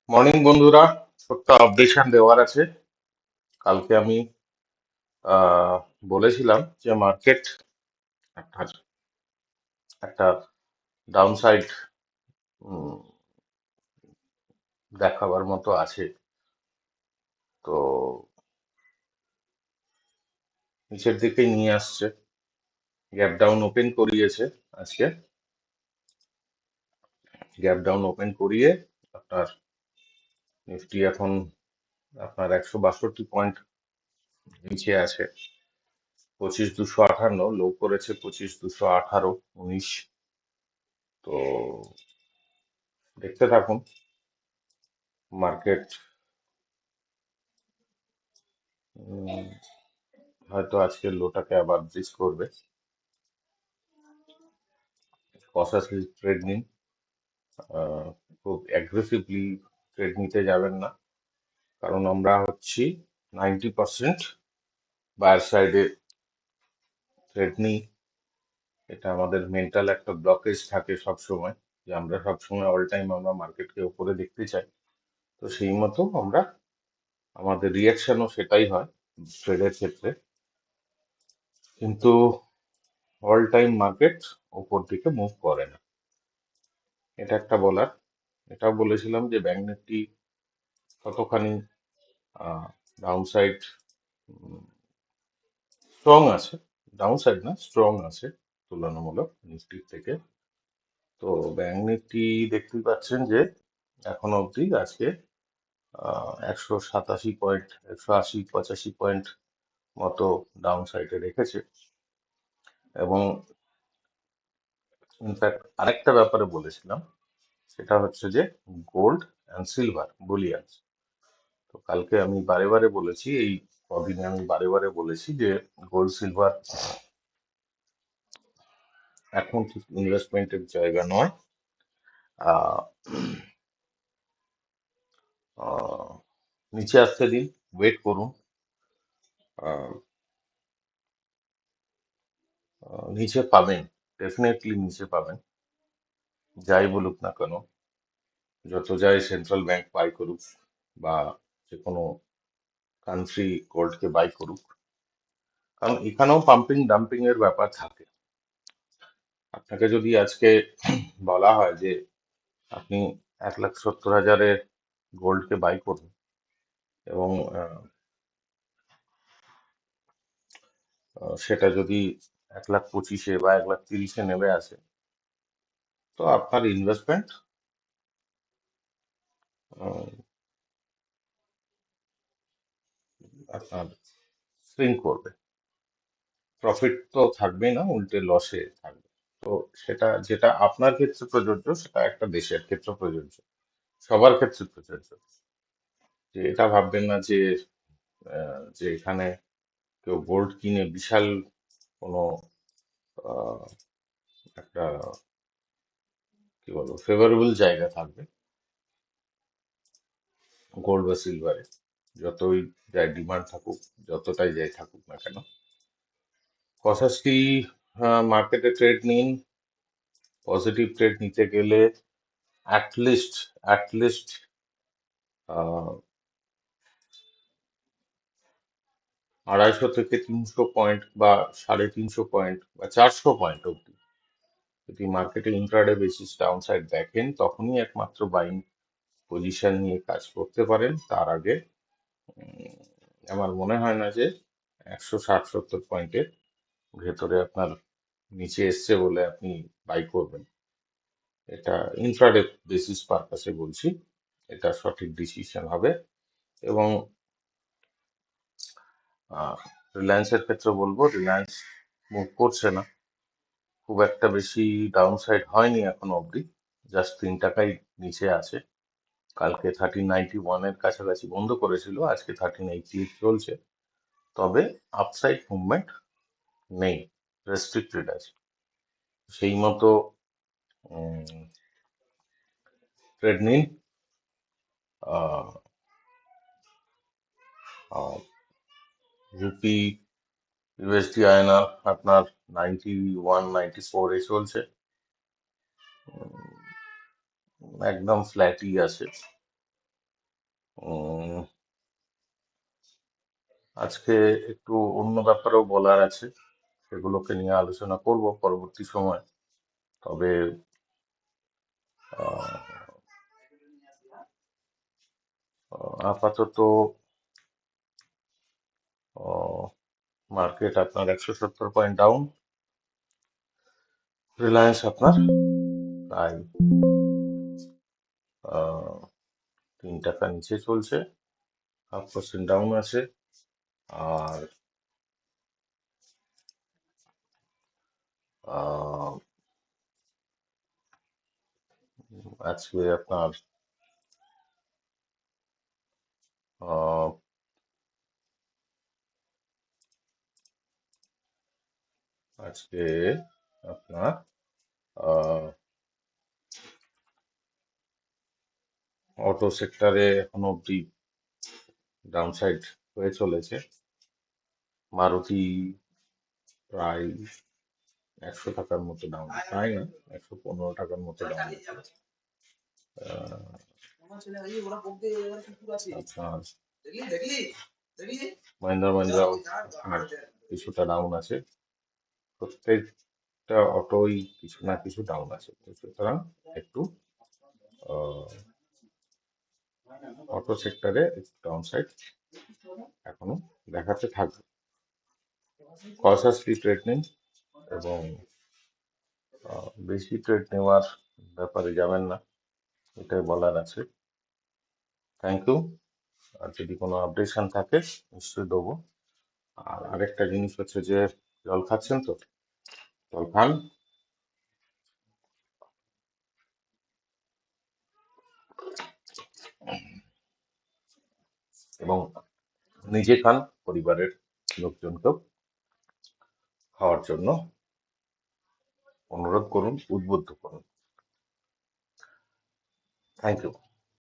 Morning বন্ধুরা, ছোট্ট updation দেওয়ার আছে। কালকে আমি আহ, বলেছিলাম যে মার্কেট একটা একটা ডাউন সাইড দেখাবার মতো আছে। তো নিচের দিকে নিয়ে আসছে, গ্যাপ ডাউন ওপেন করিয়েছে আজকে। গ্যাপ ডাউন ওপেন করিয়ে আপনার নিফটি এখন আপনার 162 পয়েন্ট নিচে আছে। 25,258 লো করেছে, 25,218, 19। তো দেখতে থাকুন মার্কেট। হয়তো আজকের লোটাকে আবার ব্রিজ করবে। কশাসলি ট্রেড নিন, আহ, খুব অ্যাগ্রেসিভলি ট্রেড নিতে যাবেন না, কারণ আমরা হচ্ছি 90% বায়ার সাইডে ট্রেড নিই। এটা আমাদের মেন্টাল একটা ব্লকেজ থাকে সব সময়, যে আমরা সব সময় অল টাইম আমরা মার্কেটকে উপরে দেখতে চাই। তো সেই মতো আমরা আমাদের রিয়াকশনও সেটাই হয় ট্রেডের ক্ষেত্রে। কিন্তু অল টাইম মার্কেট উপর দিকে মুভ করে না, এটা একটা বলার। এটাও বলেছিলাম যে ব্যাংক নিফটি কতখানি ডাউন সাইড স্ট্রং আছে, ডাউন সাইড না স্ট্রং আছে তুলনামূলক নিফটির থেকে। তো ব্যাংক নিফটি দেখতেই পাচ্ছেন যে এখনো অবধি আজকে 187 পয়েন্ট, 180-85 পয়েন্ট মতো ডাউন সাইডে রেখেছে। এবং ইনফ্যাক্ট আরেকটা ব্যাপারে বলেছিলাম, সেটা হচ্ছে যে গোল্ড অ্যান্ড সিলভার বুলিয়ান। তো কালকে আমি বারে বারে বলেছি, এই কদিনে আমি বারে বারে বলেছি যে গোল্ড সিলভার এখন ঠিক ইনভেস্টমেন্টের জায়গা নয়। আহ, আহ, নিচে আসতে দিন, ওয়েট করুন। আহ, নিচে পাবেন, ডেফিনেটলি নিচে পাবেন, যাই বলুক না কেন, যত যাই সেন্ট্রাল ব্যাংক বাই করুক বা যে কোনো কান্ট্রি গোল্ডকে বাই করুক, কারণ এখানেও পাম্পিং ডাম্পিং এর ব্যাপার থাকে। আপনাকে যদি আজকে বলা হয় যে আপনি 1,70,000-এ গোল্ডকে বাই করুন, এবং সেটা যদি 1,25,000 বা 1,30,000 নেমে আসে, তো আপনার ইনভেস্টমেন্ট আপনার সুইং করবে, প্রফিট তো থাকবে না, উল্টে লসে থাকবে। তো সেটা যেটা আপনার ক্ষেত্রে প্রযোজ্য, সেটা একটা দেশের ক্ষেত্রে প্রযোজ্য, সবার ক্ষেত্রে প্রযোজ্য। যে এটা ভাববেন না যে যে এখানে কেউ গোল্ড কিনে বিশাল কোনো আহ, একটা কি বলবো ফেভারেবল জায়গা থাকবে গোল্ড বা সিলভারে। যতই যাই ডিমান্ড থাকুক, যতটাই যাই থাকুক না কেন, কশাসলি মার্কেটে ট্রেড নিন। পজিটিভ ট্রেড নিতে গেলে অ্যাটলিস্ট অ্যাটলিস্ট 250 থেকে 300 পয়েন্ট বা 350 পয়েন্ট বা 400 পয়েন্ট অব্দি যদি মার্কেটে ইন্ট্রাডে বেসিস ডাউন সাইড দেখেন, তখনই একমাত্র বাইং পজিশন নিয়ে কাজ করতে পারেন। তার আগে উম, আমার মনে হয় না যে 160-70 পয়েন্টের ভেতরে আপনার নিচে এসছে বলে আপনি বাই করবেন। এটা ইনফ্রাডে বেসিস পারপাসে বলছি, এটা সঠিক ডিসিশন হবে। এবং রিলায়েন্সের ক্ষেত্রে বলবো, রিলায়েন্স মুভ করছে না, খুব একটা বেশি ডাউন সাইড হয়নি এখনো অবধি, জাস্ট 3 টাকাই নিচে আছে। কালকে 1391-এর কাছাকাছি বন্ধ করেছিল, আজকে 1388 চলছে। তবে আপসাইড মুভমেন্ট নেই, রেস্ট্রিক্টেড আছে। সেই মতো ট্রেড নিন। আহ, আহ, রুপি ইউএসডি আয়না আপনার 91-94-এ চলছে, একদম ফ্ল্যাটই আছে। উম, আজকে একটু অন্য ব্যাপারেও বলার আছে, সেগুলোকে নিয়ে আলোচনা করব পরবর্তী সময়। তবে আহ, আপাতত মার্কেট আপনার 170 পয়েন্ট ডাউন, রিলায়েন্স আপনার প্রায় 3 টাকা নিচে চলছে, 0.5% ডাউন আছে। আর আহ, আজকে আপনার আহ, আজকে আপনার অটো সেক্টরে এখনো অব্দি ডাউন সাইড হয়ে চলেছে। মারুতি প্রায় 100 টাকার মতো ডাউন, প্রায় না, 115 টাকার মতো ডাউন আছে। আপনার মহিন্দ্রা মহিন্দ্রাও আপনার কিছুটা ডাউন আছে। প্রত্যেকটা অটোই কিছু না কিছু ডাউন আছে, তো সুতরাং একটু অটো সেক্টরে ডাউন সাইড এখনো দেখাতে থাকবে। কশাসলি ট্রেড নিন এবং বেশি ট্রেড নেওয়ার ব্যাপারে যাবেন না, এটাই বলার আছে। Thank you. আর যদি কোনো আপডেশন থাকে নিশ্চয়ই দেবো। আর আরেকটা জিনিস হচ্ছে যে, জল খাচ্ছেন তো? জল খান এবং নিজে খান, পরিবারের লোকজনকেও খাওয়ার জন্য অনুরোধ করুন, উদ্বুদ্ধ করুন। Thank you.